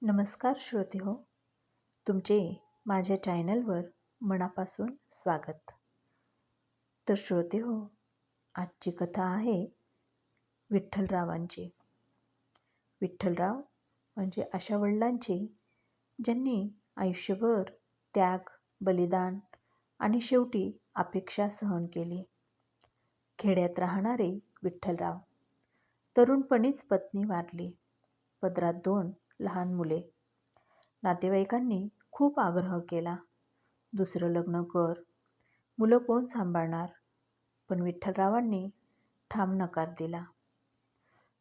नमस्कार श्रोते हो, तुमचे माझ्या चॅनलवर मनापासून स्वागत. तर श्रोते हो, आजची कथा आहे विठ्ठलरावांची. विठ्ठलराव म्हणजे अशा वडिलांची ज्यांनी आयुष्यभर त्याग, बलिदान आणि शेवटी अपेक्षा सहन केली. खेड्यात राहणारे विठ्ठलराव. तरुणपणीच पत्नी वारली. पदरात 2 लहान मुले. नातेवाईकांनी खूप आग्रह केला, दुसरं लग्न कर, मुलं कोण सांभाळणार. पण विठ्ठलरावांनी ठाम नकार दिला.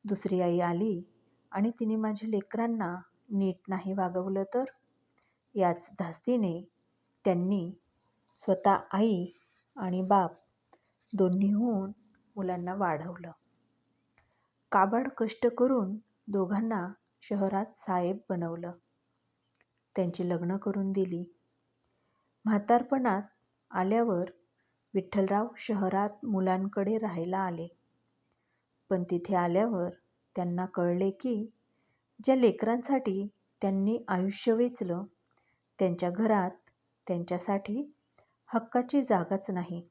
दुसरी आई आली आणि तिने माझ्या लेकरांना नीट नाही वागवलं तर, याच धास्तीने त्यांनी स्वतः आई आणि बाप दोन्ही होऊन मुलांना वाढवलं. काबाड कष्ट करून दोघांना शहरात साहेब बनवलं. त्यांची लग्न करून दिली. म्हातारपणात आल्यावर विठ्ठलराव शहरात मुलांकडे राहायला आले. पण तिथे आल्यावर त्यांना कळले की ज्या लेकरांसाठी त्यांनी आयुष्य वेचलं, त्यांच्या घरात त्यांच्यासाठी हक्काची जागाच नाही.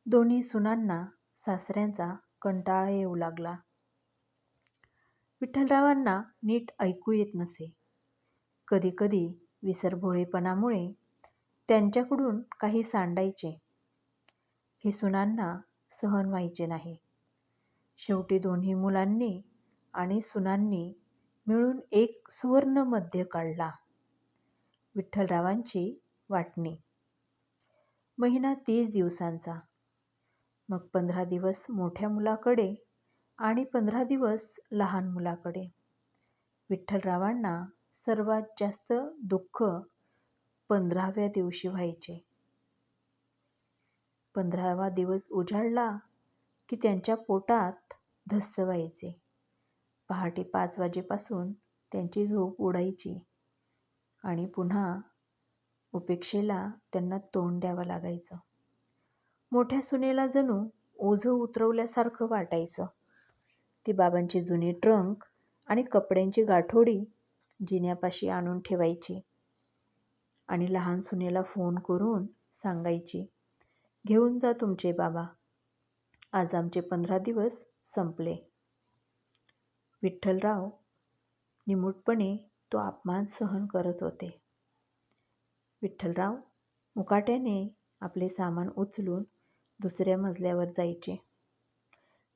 दोन्ही सुनांना सासऱ्यांचा कंटाळा येऊ लागला. विठ्ठलरावांना नीट ऐकू येत नसे. कधीकधी विसरभोळेपणामुळे त्यांच्याकडून काही सांडायचे. हे सुनांना सहन व्हायचे नाही. शेवटी दोन्ही मुलांनी आणि सुनांनी मिळून एक सुवर्ण मध्य काढला. विठ्ठलरावांची वाटणी. महिना 30 दिवसांचा. मग 15 दिवस मोठ्या मुलाकडे आणि 15 दिवस लहान मुलाकडे. विठ्ठलरावांना सर्वात जास्त दुःख 15व्या दिवशी व्हायचे. 15वा दिवस उजाडला की त्यांच्या पोटात धस्स व्हायचे. पहाटे 5 वाजेपासून त्यांची झोप उडायची आणि पुन्हा उपेक्षेला त्यांना तोंड द्यावं लागायचं. मोठ्या सुनेला जणू ओझं उतरवल्यासारखं वाटायचं. ती बाबांची जुनी ट्रंक आणि कपड्यांची गाठोडी जिन्यापाशी आणून ठेवायची आणि लहान सुनेला फोन करून सांगायची, घेऊन जा तुमचे बाबा, आज आमचे 15 दिवस संपले. विठ्ठलराव निमूटपणे तो अपमान सहन करत होते. विठ्ठलराव मुकाट्याने आपले सामान उचलून दुसऱ्या मजल्यावर जायचे.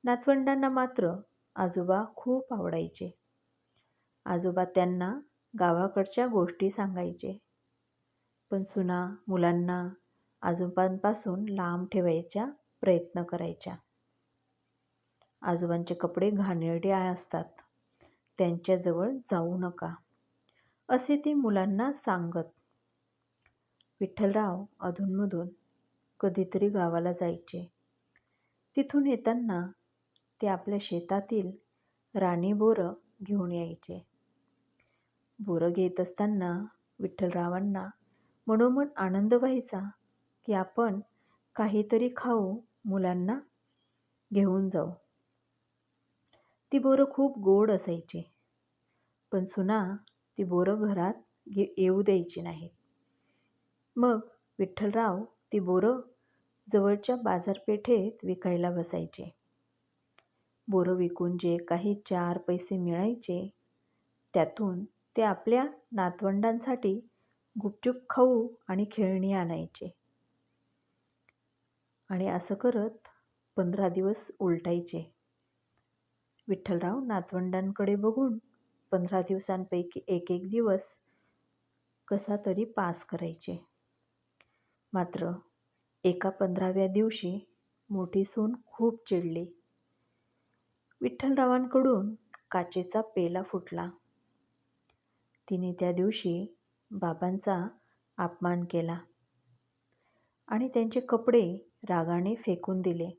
नातवंडांना मात्र आजोबा खूप आवडायचे. आजोबा त्यांना गावाकडच्या गोष्टी सांगायचे. पण सुना मुलांना आजोबांपासून लांब ठेवायचा प्रयत्न करायच्या. आजोबांचे कपडे घाणेरडे असतात, त्यांच्याजवळ जाऊ नका, असे ते मुलांना सांगत. विठ्ठलराव अधूनमधून कधीतरी गावाला जायचे. तिथून येताना ते आपल्या शेतातील राणी बोरं घेऊन यायचे. बोरं घेत असताना विठ्ठलरावांना मनोमन आनंद व्हायचा की आपण काहीतरी खाऊ मुलांना घेऊन जाऊ. ती बोरं खूप गोड असायची. पण सुना ती बोरं घरात येऊ द्यायची नाहीत. मग विठ्ठलराव ती बोरं जवळच्या बाजारपेठेत विकायला बसायचे. बोरं विकून जे काही 4 पैसे मिळायचे, त्यातून ते आपल्या नातवंडांसाठी गुपचूप खाऊ आणि खेळणी आणायचे. आणि असं करत 15 दिवस उलटायचे. विठ्ठलराव नातवंडांकडे बघून 15 दिवसांपैकी एक दिवस कसा तरी पास करायचे. मात्र एका 15व्या दिवशी मोठी सून खूप चिडली. विठ्ठलरावांकडून काचेचा पेला फुटला. तिने त्या दिवशी बाबांचा अपमान केला आणि त्यांचे कपडे रागाने फेकून दिले.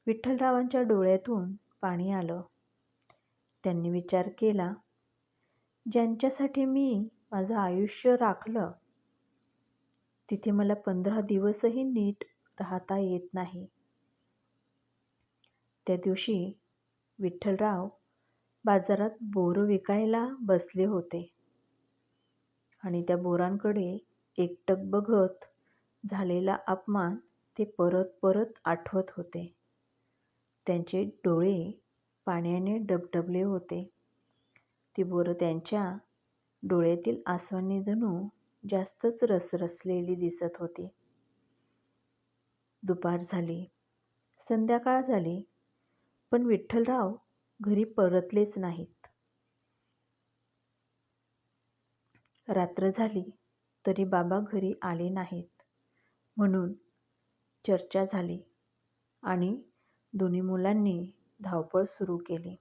विठ्ठलरावांच्या डोळ्यातून पाणी आलं. त्यांनी विचार केला, ज्यांच्यासाठी मी माझं आयुष्य राखलं, तिथे मला 15 दिवसही नीट राहता येत नाही. त्या दिवशी विठ्ठलराव बाजारात बोरं विकायला बसले होते आणि त्या बोरांकडे एकटक बघत झालेला अपमान ते परत परत आठवत होते. त्यांचे डोळे पाण्याने डबडबले होते. ती बोरं त्यांच्या डोळ्यातील आसवांनी जणू जास्तच रसरसलेली दिसत होती. दुपार झाली, संध्याकाळ झाली, पण विठ्ठलराव घरी परतलेच नाहीत. रात्र झाली तरी बाबा घरी आले नाहीत म्हणून चर्चा झाली आणि दोन्ही मुलांनी धावपळ सुरू केली.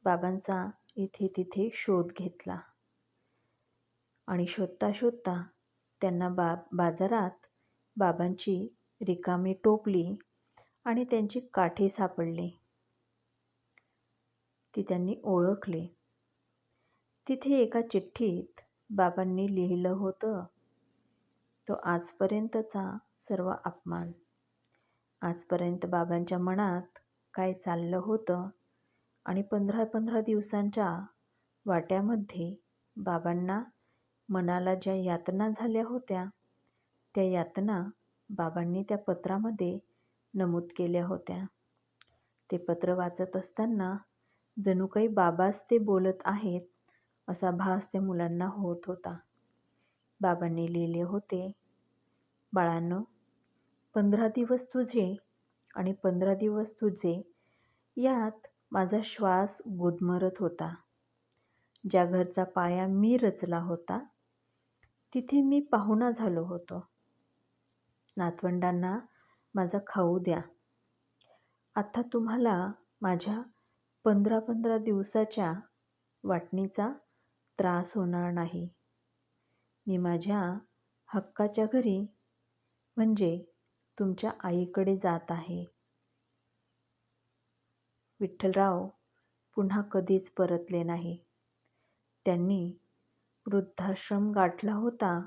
बाबांचा इथे तिथे शोध घेतला आणि शोधता शोधता त्यांना बाजारात बाबांची रिकामी टोपली आणि त्यांची काठी सापडली. ती त्यांनी ओळखली. तिथे एका चिठ्ठीत बाबांनी लिहिलं होतं, तो आजपर्यंतचा सर्व अपमान. आजपर्यंत बाबांच्या मनात काय चाललं होतं आणि 15-15 दिवसांच्या वाट्यामध्ये बाबांना मनाला ज्या यातना झाल्या होत्या, त्या यातना बाबांनी त्या पत्रामध्ये नमूद केल्या होत्या. ते पत्र वाचत असताना जणू काही बाबाच ते बोलत आहेत असा भास त्या मुलांना होत होता. बाबांनी लिहिले होते, बाळांनो, 15 दिवस तुझे आणि 15 दिवस तुझे यात माझा श्वास गुदमरत होता. ज्या घरचा पाया मी रचला होता तिथे मी पाहुणा झालो होतो. नातवंडांना माझा खाऊ द्या. आता तुम्हाला माझ्या 15-15 दिवसाच्या वाटणीचा त्रास होणार नाही. मी माझ्या हक्काच्या घरी म्हणजे तुमच्या आईकडे जात आहे. विठ्ठलराव पुन्हा कधीच परतले नाही. त्यांनी वृद्धाश्रम गाठला होता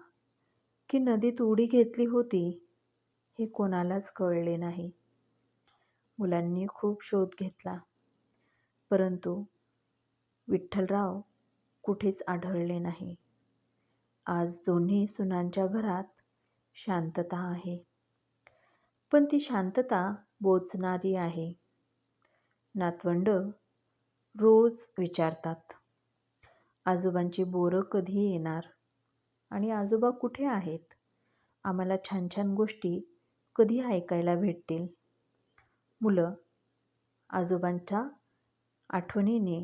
की नदीत उडी घेतली होती हे कोणालाच कळले नाही. मुलांनी खूप शोध घेतला, परंतु विठ्ठलराव कुठेच आढळले नाही. आज दोन्ही सुनांच्या घरात शांतता आहे, पण ती शांतता बोचणारी आहे. नातवंड रोज विचारतात, आजोबांची बोरं कधी येणार आणि आजोबा कुठे आहेत? आम्हाला छान छान गोष्टी कधी ऐकायला भेटतील? मुलं आजोबांच्या आठवणीने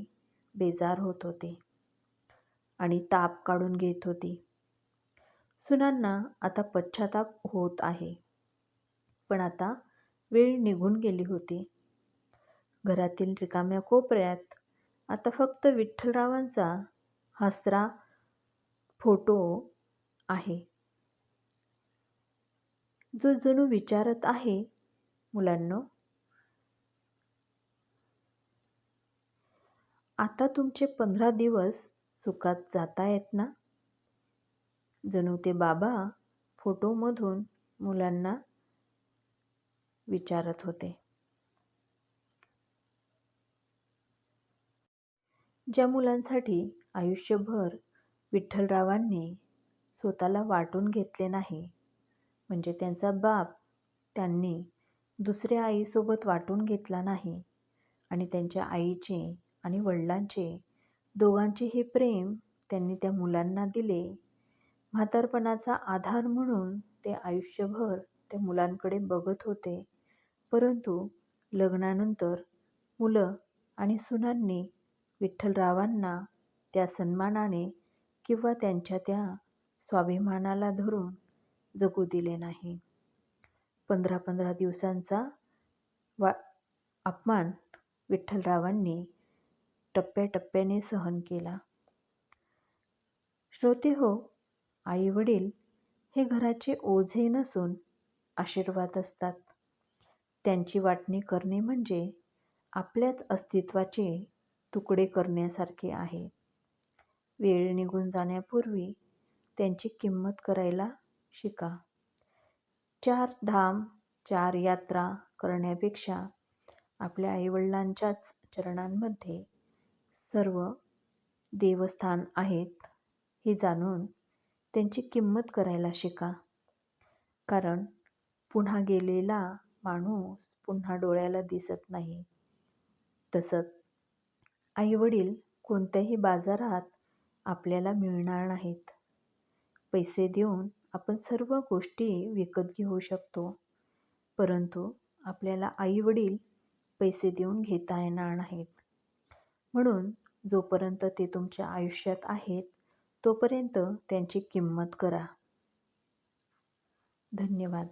बेजार होत होते आणि ताप काढून घेत होती. सुनांना आता पश्चाताप होत आहे, पण आता वेळ निघून गेली होती. घरातील रिकाम्या कोपऱ्यात आता फक्त विठ्ठलरावांचा हसरा फोटो आहे, जो जणू विचारत आहे, मुलांनो, आता तुमचे 15 दिवस सुखात जातायत ना? जणू ते बाबा फोटोमधून मुलांना विचारत होते. ज्या मुलांसाठी आयुष्यभर विठ्ठलरावांनी स्वतःला वाटून घेतले नाही, म्हणजे त्यांचा बाप त्यांनी दुसऱ्या आईसोबत वाटून घेतला नाही आणि त्यांच्या आईचे आणि वडिलांचे दोघांचे हे प्रेम त्यांनी त्या मुलांना दिले. म्हातारपणाचा आधार म्हणून ते आयुष्यभर त्या मुलांकडे बघत होते. परंतु लग्नानंतर मुलं आणि सुनांनी विठ्ठलरावांना त्या सन्मानाने किंवा त्यांच्या त्या स्वाभिमानाला धरून जगू दिले नाही. 15-15 दिवसांचा अपमान विठ्ठलरावांनी टप्प्याटप्प्याने सहन केला. श्रोते हो, आई वडील हे घराचे ओझे नसून आशीर्वाद असतात. त्यांची वाटणी करणे म्हणजे आपल्याच अस्तित्वाचे तुकडे करण्यासारखे आहे. वेळ निघून जाण्यापूर्वी त्यांची किंमत करायला शिका. 4 धाम 4 यात्रा करण्यापेक्षा आपल्या आईवडिलांच्याच चरणांमध्ये सर्व देवस्थान आहेत हे जाणून त्यांची किंमत करायला शिका. कारण पुन्हा गेलेला माणूस पुन्हा डोळ्याला दिसत नाही. तसंच आईवडील कोणत्याही बाजारात आपल्याला मिळणार नाहीत. पैसे देऊन आपण सर्व गोष्टी विकत घेऊ शकतो, परंतु आपल्याला आईवडील पैसे देऊन घेता येणार नाहीत. म्हणून जोपर्यंत ते तुमच्या आयुष्यात आहेत तोपर्यंत त्यांची किंमत करा. धन्यवाद.